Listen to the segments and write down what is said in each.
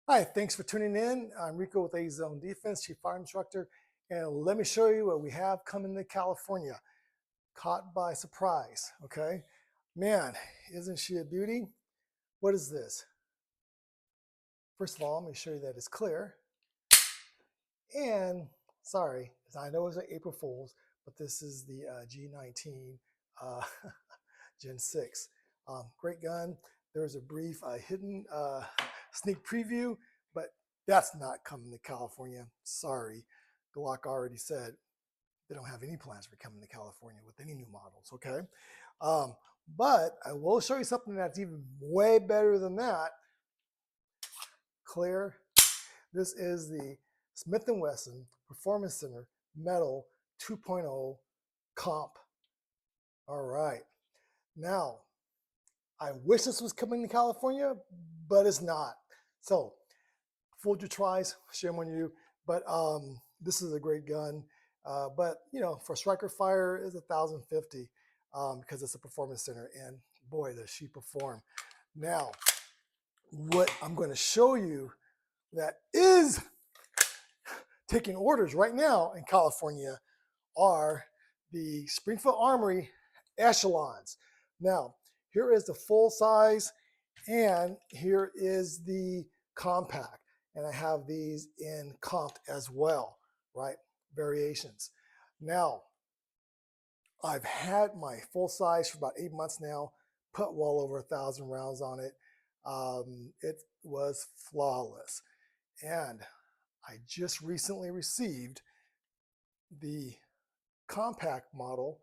Hi, thanks for tuning in. I'm Rico with A Zone Defense, Chief Fire Instructor, and let me show you what we have coming to California. Caught by surprise, okay? Man, isn't she a beauty? What is this? First of all, let me show you that it's clear. And sorry, I know it's an April Fool's, but this is the G19 uh, Gen 6. Great gun. There's a brief hidden sneak preview, but that's not coming to California. Sorry. Glock already said they don't have any plans for coming to California with any new models, okay? Um, but I will show you something that's even way better than that. Clear. This is the Smith & Wesson Performance Center Metal 2.0 Comp. All right. Now, I wish this was coming to California, but it's not. So, fooled you twice, shame on you. But this is a great gun. But you know, for striker fire is 1,050 because it's a performance center, and boy, does she perform. Now, what I'm going to show you that is taking orders right now in California are the Springfield Armory Echelons. Now, here is the full size, and here is the compact. And I have these in comp as well, right? Variations. Now, I've had my full size for about 8 months now, put well over 1,000 rounds on it. It was flawless. And I just recently received the compact model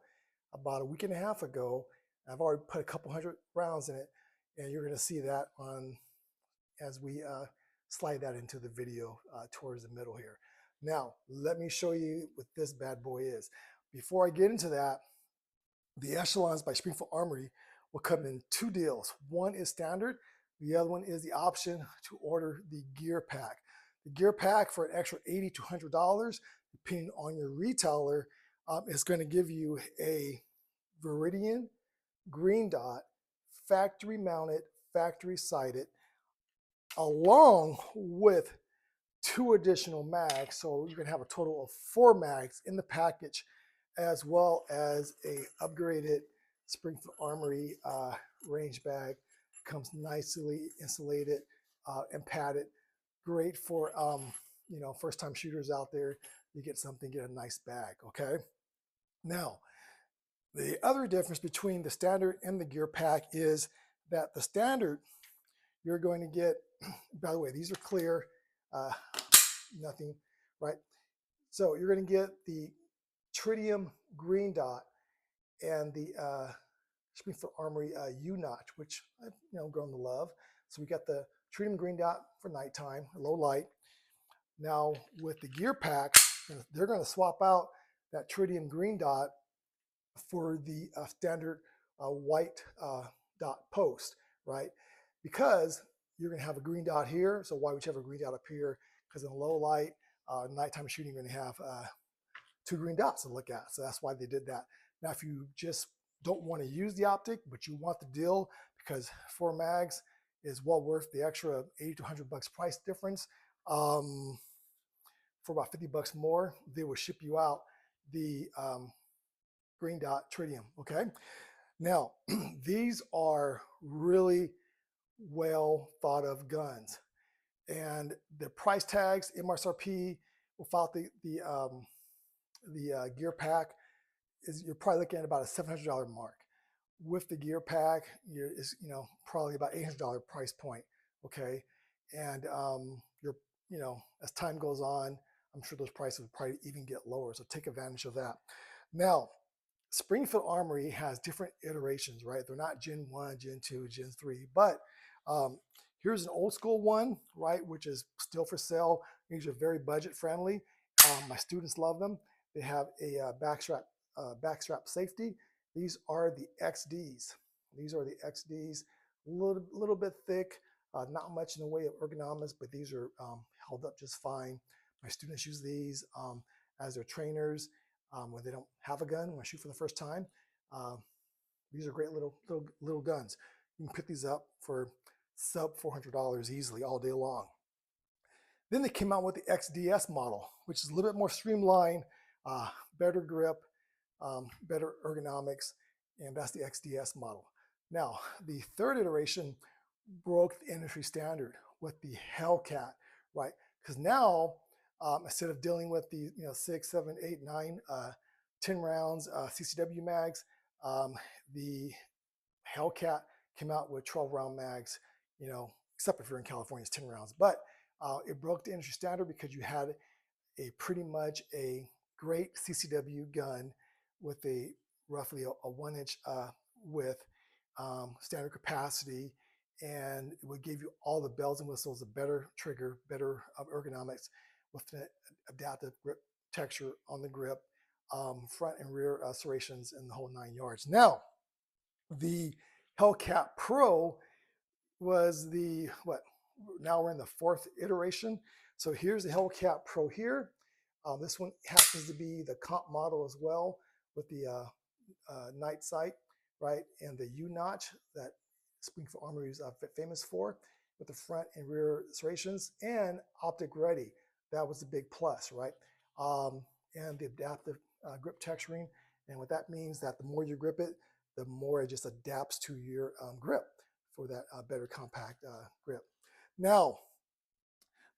about a week and a half ago. I've already put a couple hundred rounds in it, and you're going to see that on as we slide that into the video towards the middle here. Now, let me show you what this bad boy is. Before I get into that, the Echelons by Springfield Armory will come in two deals. One is standard. The other one is the option to order the gear pack. The gear pack for an extra $80 to $100, depending on your retailer, is going to give you a Viridian green dot, factory mounted, factory sighted, along with two additional mags. So you're going to have a total of 4 mags in the package, as well as a upgraded Springfield Armory range bag. Comes nicely insulated and padded. Great for you know, first time shooters out there. You get something, get a nice bag. Okay. Now, the other difference between the standard and the gear pack is that the standard you're going to get. By the way, these are clear. Nothing, right? So you're going to get the tritium green dot and the Springfield Armory U-notch, which I've grown to love. So we got the tritium green dot for nighttime, low light. Now with the gear pack, they're going to swap out that tritium green dot for the standard white dot post, right? Because you're going to have a green dot here. So why would you have a green dot up here? Because in low light, nighttime shooting, you're going to have 2 green dots to look at. So that's why they did that. Now, if you just don't want to use the optic, but you want the deal because 4 mags is well worth the extra 80 to 100 bucks price difference. For about 50 bucks more, they will ship you out the green dot tritium. Okay. Now, these are really well thought of guns, and the price tags, MSRP, without the gear pack, is you're probably looking at about a $700 mark. With the gear pack, is probably about $800 price point. Okay, and you're as time goes on, I'm sure those prices will probably even get lower. So take advantage of that. Now, Springfield Armory has different iterations, right? They're not Gen 1, Gen 2, Gen 3, but here's an old school one, right, which is still for sale. These are very budget friendly. My students love them. They have a backstrap safety. These are the XDs. These are the XDs, a little bit thick, not much in the way of ergonomics, but these are held up just fine. My students use these as their trainers when they don't have a gun, when I shoot for the first time. These are great little guns. You can pick these up for sub $400 easily all day long. Then they came out with the XDS model, which is a little bit more streamlined, better grip, better ergonomics, and that's the XDS model. Now, the third iteration broke the industry standard with the Hellcat, right? Because now, instead of dealing with the 6, 7, 8, 9, 10 rounds CCW mags, the Hellcat came out with 12 round mags, except if you're in California, it's 10 rounds. But it broke the industry standard because you had a pretty much a great CCW gun with a roughly a 1-inch width, standard capacity, and it would give you all the bells and whistles, a better trigger, better ergonomics with an adaptive grip texture on the grip, front and rear serrations, and the whole 9 yards. Now, the Hellcat Pro was the what? Now we're in the fourth iteration. So here's the Hellcat Pro here. This one happens to be the comp model as well, with the night sight, right, and the U-notch that Springfield Armory is famous for, with the front and rear serrations, and optic ready. That was the big plus, right? And the adaptive grip texturing. And what that means that the more you grip it, the more it just adapts to your grip for that better compact grip. Now,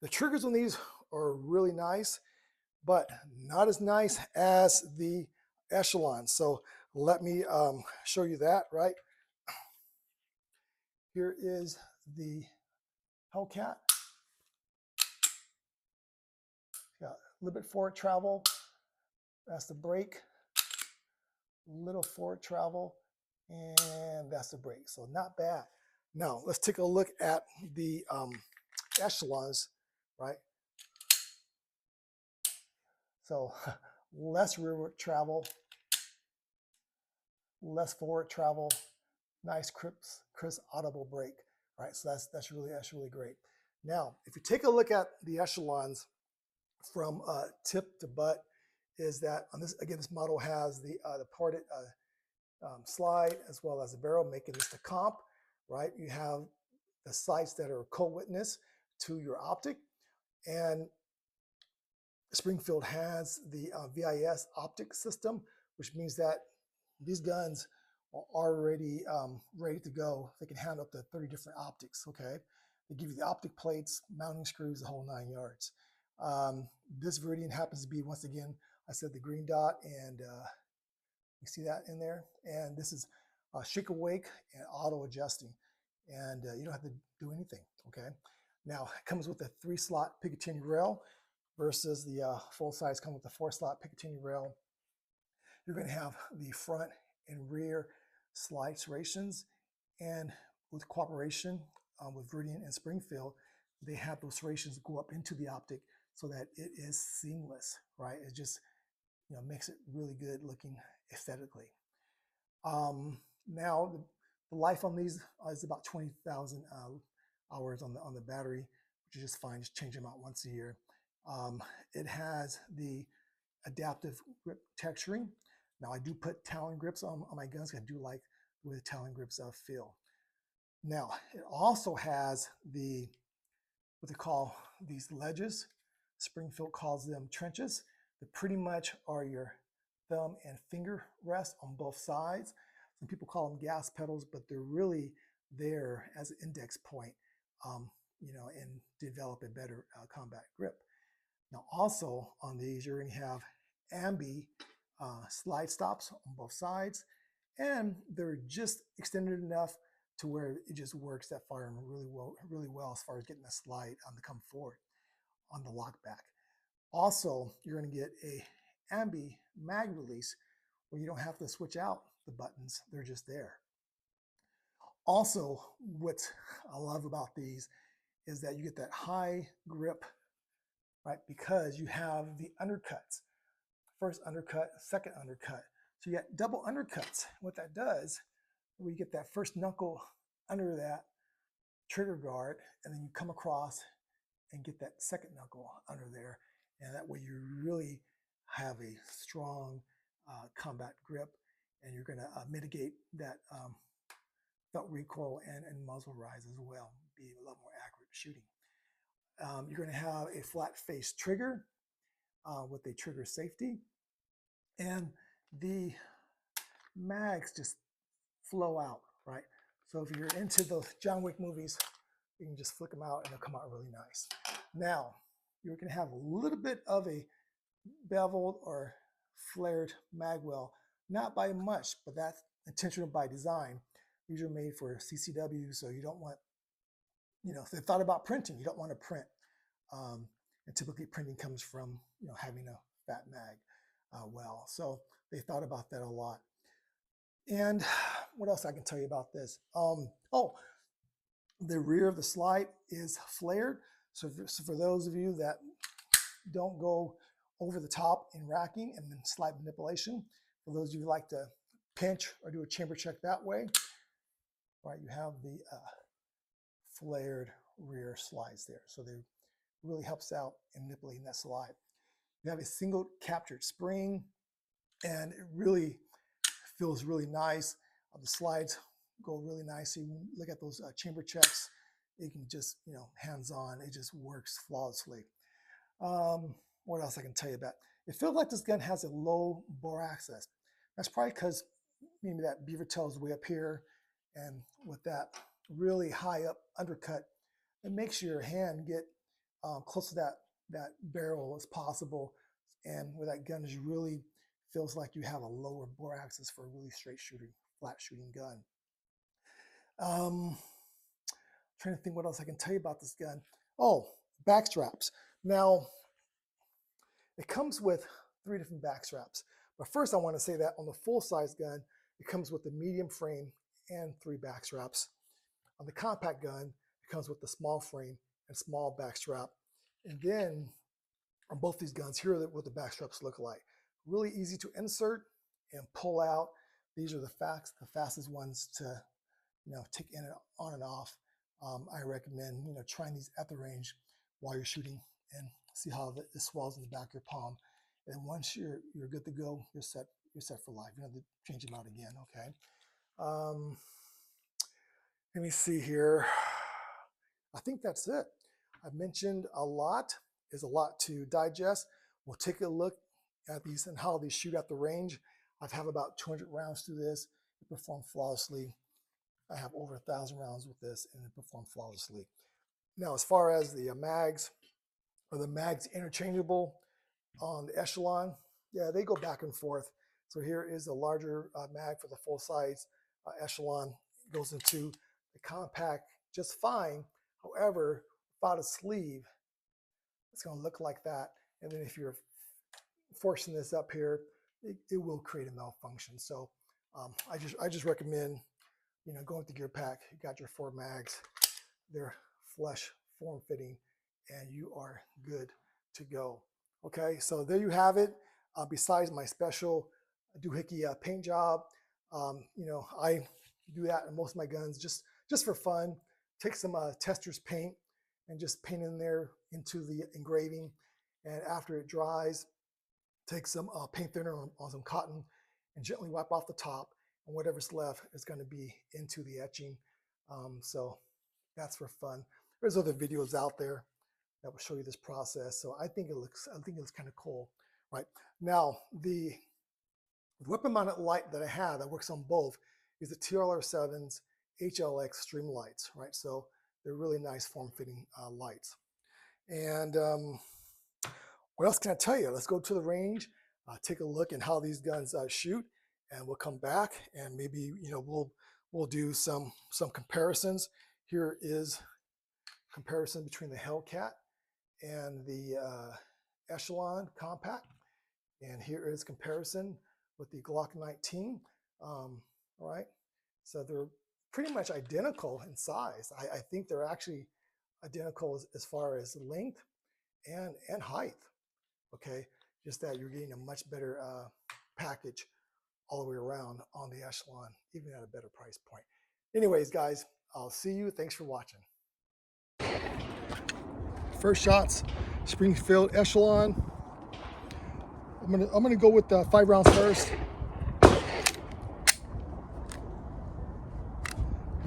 the triggers on these are really nice, but not as nice as the Echelon. So let me show you that, right? Here is the Hellcat. Got a little bit forward travel. That's the brake. Little forward travel, and that's the brake. So not bad. Now let's take a look at the Echelons, right? So less rearward travel, less forward travel, nice crisp audible brake, right? So that's really great. Now, if you take a look at the Echelons from tip to butt, is that on this again, this model has the parted slide as well as the barrel, making this the comp, right? You have the sights that are co-witness to your optic, and Springfield has the VIS optic system, which means that these guns are already ready to go. They can handle up to 30 different optics, okay? They give you the optic plates, mounting screws, the whole 9 yards. This Viridian happens to be, once again, I said the green dot, and you see that in there? And this is shake awake and auto adjusting. And you don't have to do anything, okay? Now, it comes with a 3-slot Picatinny rail versus the full size come with the 4-slot Picatinny rail. You're going to have the front and rear slide serrations, and with cooperation with Viridian and Springfield, they have those serrations go up into the optic so that it is seamless, right? It just makes it really good looking aesthetically. Now the life on these is about 20,000 hours on the battery, which is just fine. Just change them out once a year. It has the adaptive grip texturing. Now I do put Talon grips on my guns. I do like the way the Talon grips feel. Now it also has the what they call these ledges. Springfield calls them trenches. They pretty much are your thumb and finger rest on both sides. Some people call them gas pedals, but they're really there as an index point, and develop a better combat grip. Now, also on these, you're going to have ambi slide stops on both sides, and they're just extended enough to where it just works that firearm really well as far as getting the slide to come forward on the lock back. Also, you're going to get a ambi mag release where you don't have to switch out the buttons. They're just there. Also, what I love about these is that you get that high grip, right? Because you have the undercuts. First undercut, second undercut. So you got double undercuts. What that does, we get that first knuckle under that trigger guard, and then you come across and get that second knuckle under there. And that way you really have a strong combat grip, and you're going to mitigate that felt recoil and muzzle rise as well, be a lot more accurate shooting. You're going to have a flat face trigger with a trigger safety, and the mags just flow out, right? So if you're into those John Wick movies, you can just flick them out and they'll come out really nice. Now, you're going to have a little bit of a beveled or flared mag well, not by much, but that's intentional by design. These are made for CCW, so you don't want, if they thought about printing, you don't want to print. And typically printing comes from, having a fat mag well. So they thought about that a lot. And what else I can tell you about this? The rear of the slide is flared. So for those of you that don't go over the top in racking and then slide manipulation, for those of you who like to pinch or do a chamber check that way, right, you have the flared rear slides there. So they really helps out in manipulating that slide. You have a single captured spring, and it really feels really nice. The slides go really nice. So you can look at those chamber checks. You can just, hands-on, it just works flawlessly. What else I can tell you about? It feels like this gun has a low bore access. That's probably because maybe that beaver tail is way up here, and with that really high up undercut, it makes your hand get close to that barrel as possible. And with that gun, it really feels like you have a lower bore access for a really straight shooting, flat shooting gun. Trying to think what else I can tell you about this gun. Oh, back straps. Now, it comes with 3 different back straps. But first I want to say that on the full-size gun, it comes with the medium frame and 3 back straps. On the compact gun, it comes with the small frame and small back strap. And then on both these guns, here are what the back straps look like. Really easy to insert and pull out. These are the fastest ones to take in and on and off. I recommend trying these at the range while you're shooting and see how it swells in the back of your palm. And once you're good to go, you're set for life. You don't have to change them out again. Okay. Let me see here. I think that's it. I've mentioned a lot. There's a lot to digest. We'll take a look at these and how they shoot at the range. I've had about 200 rounds through this. It performed flawlessly. I have over 1,000 rounds with this, and it performed flawlessly. Now, as far as the mags, are the mags interchangeable on the Echelon? Yeah, they go back and forth. So here is a larger mag for the full size Echelon. It goes into the compact just fine. However, without a sleeve, it's going to look like that. And then if you're forcing this up here, it will create a malfunction. So I just recommend going with the gear pack. You got your 4 mags, they're flush, form fitting, and you are good to go. Okay, so there you have it. Besides my special doohickey paint job, I do that in most of my guns just for fun. Take some tester's paint and just paint in there into the engraving, and after it dries, take some paint thinner on some cotton and gently wipe off the top, and whatever's left is going to be into the etching. So that's for fun. There's other videos out there that will show you this process. So I think it looks kind of cool, right? Now the weapon mounted light that I have that works on both is the TRL7's HLX stream lights, right? So they're really nice form-fitting lights. And what else can I tell you? Let's go to the range, take a look at how these guns shoot, and we'll come back and maybe we'll do some comparisons. Here is comparison between the Hellcat and the Echelon compact, and here is comparison with the Glock 19. All right, so they're pretty much identical in size. I think they're actually identical as far as length and height. Okay, just that you're getting a much better package all the way around on the Echelon, even at a better price point. Anyways, guys, I'll see you. Thanks for watching. First shots, Springfield Echelon. I'm gonna go with 5 rounds first. Here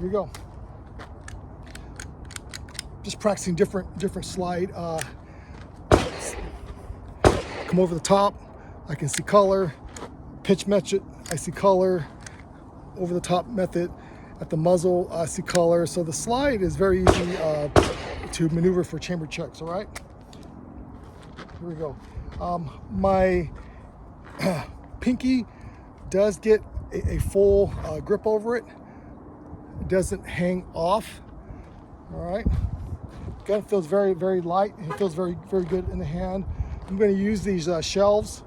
we go. just practicing different slide. Come over the top, I can see color. Pitch match it, I see color. Over the top method, at the muzzle, I see color. So the slide is very easy to maneuver for chamber checks. All right, here we go. My pinky does get a full grip over it. It doesn't hang off. All right, gun feels very light. It feels very good in the hand. I'm going to use these shelves,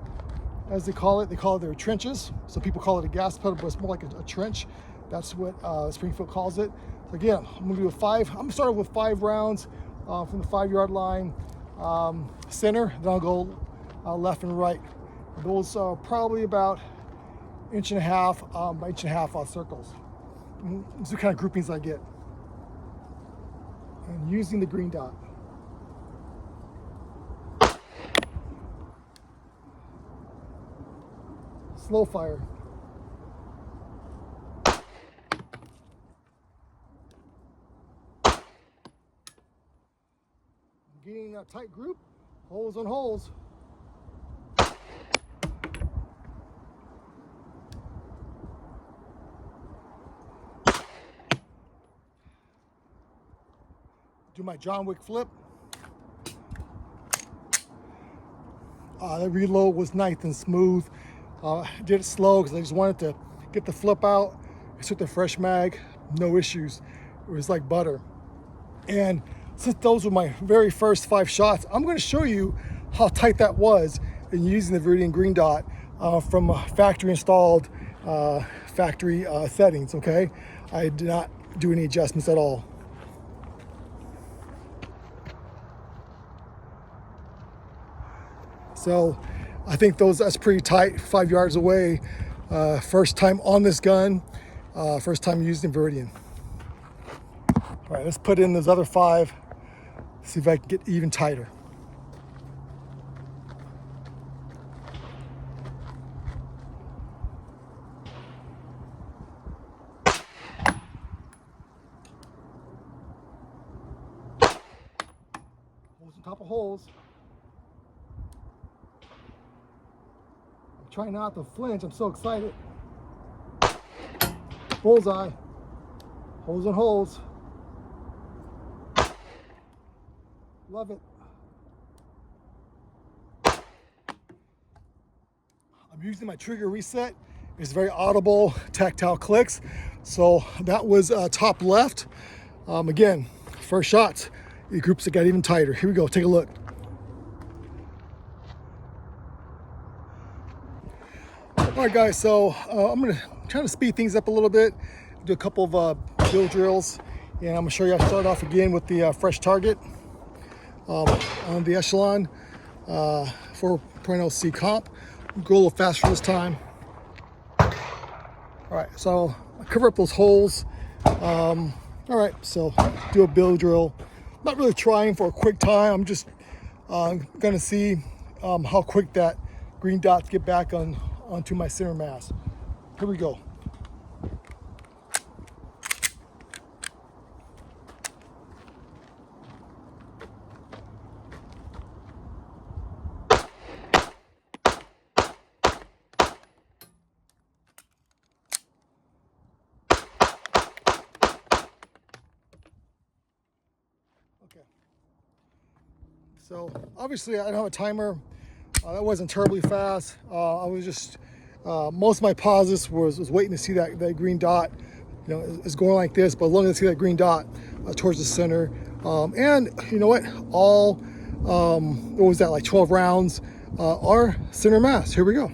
as they call it. They call it their trenches. So people call it a gas pedal, but it's more like a trench. That's what Springfield calls it. So again, I'm going to do I'm going to start with 5 rounds from the 5-yard line, center. Then I'll go left and right. Those are probably about 1.5 inches by 1.5 inch circles. These are the kind of groupings I get. And using the green dot. Slow fire. Getting a tight group, holes on holes. Do my John Wick flip. The reload was nice and smooth. Did it slow because I just wanted to get the flip out. I took the fresh mag, no issues. It was like butter. And since those were my very first 5 shots, I'm going to show you how tight that was in using the Viridian green dot from factory installed factory settings. Okay, I did not do any adjustments at all. So I think that's pretty tight, 5 yards away. First time on this gun, first time using Viridian. All right, let's put in those other 5, see if I can get even tighter. Holes on top of holes. Try not to flinch, I'm so excited. Bullseye. Holes on holes. Love it. I'm using my trigger reset. It's very audible, tactile clicks. So that was top left. Again, first shots, the groups that got even tighter. Here we go, take a look. All right, guys, so I'm gonna try to speed things up a little bit, do a couple of drill drills, and I'm gonna show you how to start off again with the fresh target on the Echelon 4.0C comp. Go a little faster this time. All right, so I cover up those holes. All right, so do a build drill. Not really trying for a quick time. I'm just gonna see how quick that green dots get back onto my center mass. Here we go. Okay. So obviously I don't have a timer. That wasn't terribly fast. I was just, most of my pauses was waiting to see that green dot, you know, is going like this, but as long as I see that green dot towards the center. And you know what, all, what was that, like 12 rounds are center mass. Here we go.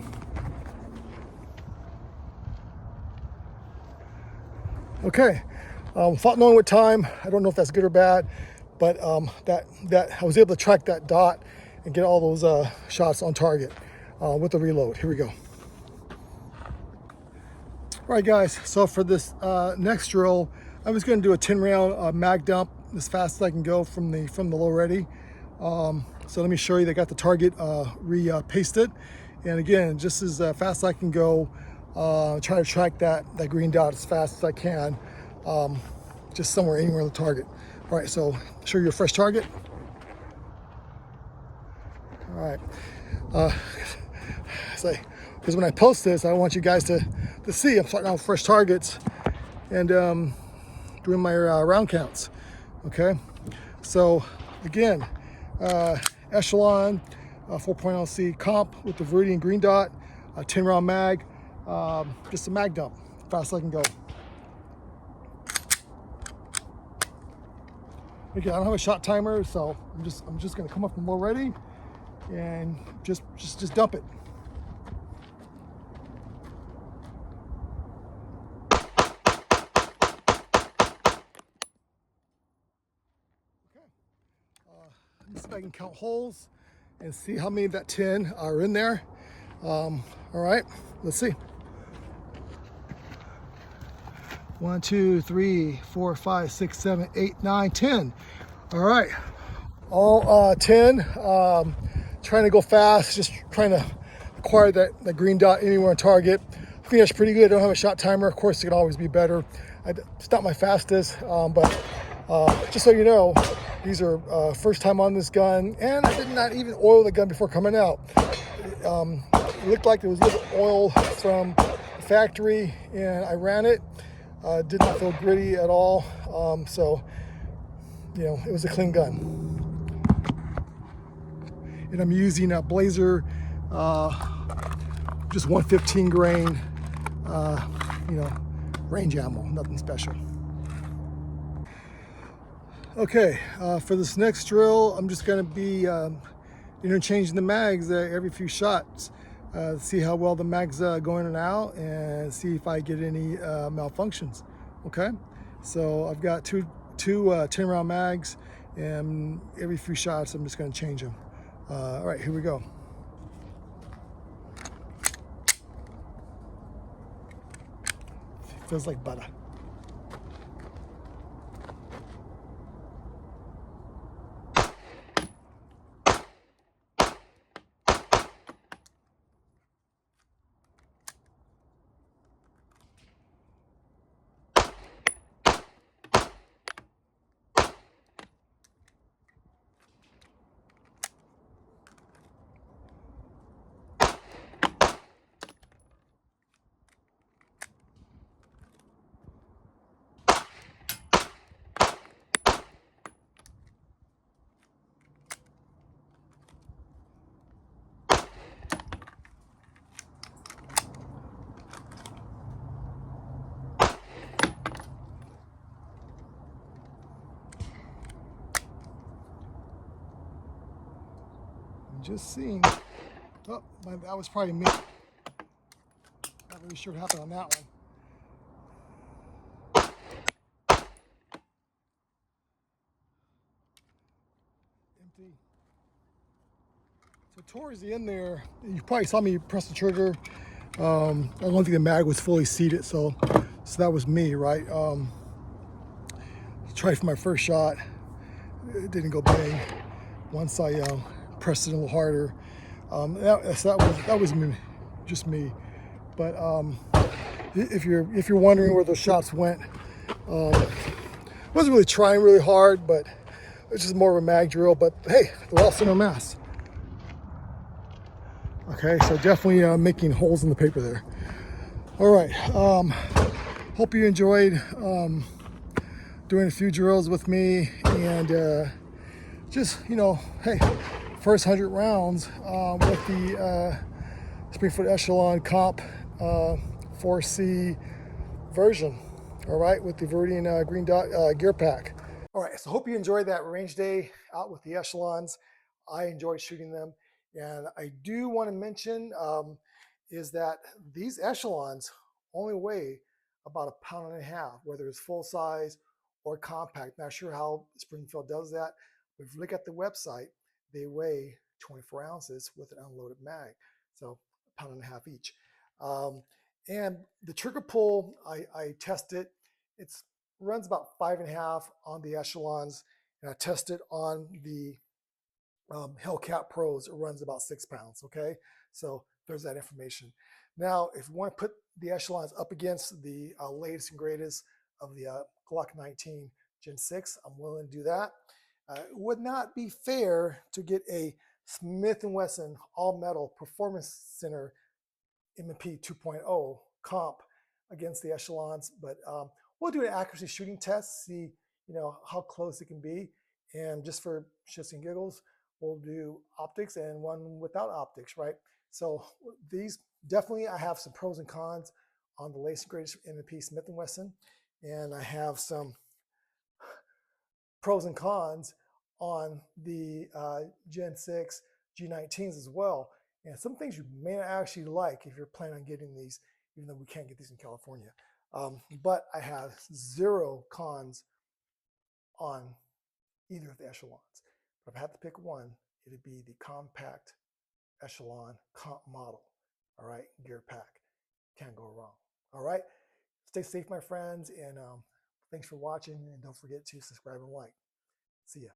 Okay, without knowing what time, I don't know if that's good or bad, but that I was able to track that dot and get all those shots on target with the reload. Here we go. All right, guys, so for this next drill, I was going to do a 10-round mag dump as fast as I can go from the low ready. So let me show you. They got the target re-pasted, and again, just as fast as I can go, try to track that green dot as fast as I can, just anywhere on the target. All right, so show you a fresh target. All right. Because when I post this, I want you guys to see I'm starting out with fresh targets and doing my round counts. Okay, so again, Echelon 4.0C comp with the Viridian green dot, 10 round mag, just a mag dump, fast I can go. Again, I don't have a shot timer, so I'm just gonna come up from low ready and just dump it. Let me see if I can count holes and see how many of that 10 are in there. All right, let's see. 1, 2, 3, 4, 5, 6, 7, 8, 9, 10. All right, all 10. Trying to go fast, just trying to acquire that green dot anywhere on target. I think that's pretty good. I don't have a shot timer. Of course, it could always be better. It's not my fastest, but just so you know, these are first time on this gun, and I did not even oil the gun before coming out. It looked like there was a little oil from the factory, and I ran it. Did not feel gritty at all, so you know, it was a clean gun. And I'm using a Blazer, just 115 grain, you know, range ammo, nothing special. Okay, for this next drill, I'm just going to be interchanging the mags every few shots. See how well the mags go in and out, and see if I get any malfunctions. Okay, so I've got two 10 round mags, and every few shots I'm just going to change them. All right, here we go. Feels like butter. Just seeing. Oh, that was probably me. Not really sure what happened on that one. Empty. So towards the end there, you probably saw me press the trigger. I don't think the mag was fully seated, so that was me, right? Tried for my first shot. It didn't go bang. Once I pressed it a little harder, that was me, just me. But if you're wondering where those shots went, wasn't really trying really hard, but it's just more of a mag drill. But hey, they're all center mass. Okay, so definitely making holes in the paper there. All right, hope you enjoyed doing a few drills with me, and just, you know, hey, first 100 rounds with the Springfield Echelon Comp 4C version, all right, with the Viridian green dot gear pack. All right, so hope you enjoyed that range day out with the Echelons. I enjoyed shooting them, and I do want to mention is that these Echelons only weigh about 1.5 pounds, whether it's full size or compact. Not sure how Springfield does that, but if you look at the website, they weigh 24 ounces with an unloaded mag, so 1.5 pounds each. And the trigger pull, I tested. It runs about 5.5 on the Echelons, and I tested on the Hellcat Pros. It runs about 6 pounds. Okay, so there's that information. Now, if you want to put the Echelons up against the latest and greatest of the Glock 19, Gen 6, I'm willing to do that. It would not be fair to get a Smith & Wesson all-metal Performance Center M&P 2.0 comp against the Echelons, but we'll do an accuracy shooting test, see how close it can be, and just for shits and giggles, we'll do optics and one without optics, right? So these definitely, I have some pros and cons on the latest and greatest M&P Smith & Wesson, and I have some pros and cons on the Gen 6 G19s as well. And some things you may not actually like if you're planning on getting these, even though we can't get these in California. But I have zero cons on either of the Echelons. But if I had to pick one, it'd be the compact Echelon comp model. All right, gear pack. Can't go wrong. All right, stay safe, my friends, and thanks for watching. And don't forget to subscribe and like. See ya.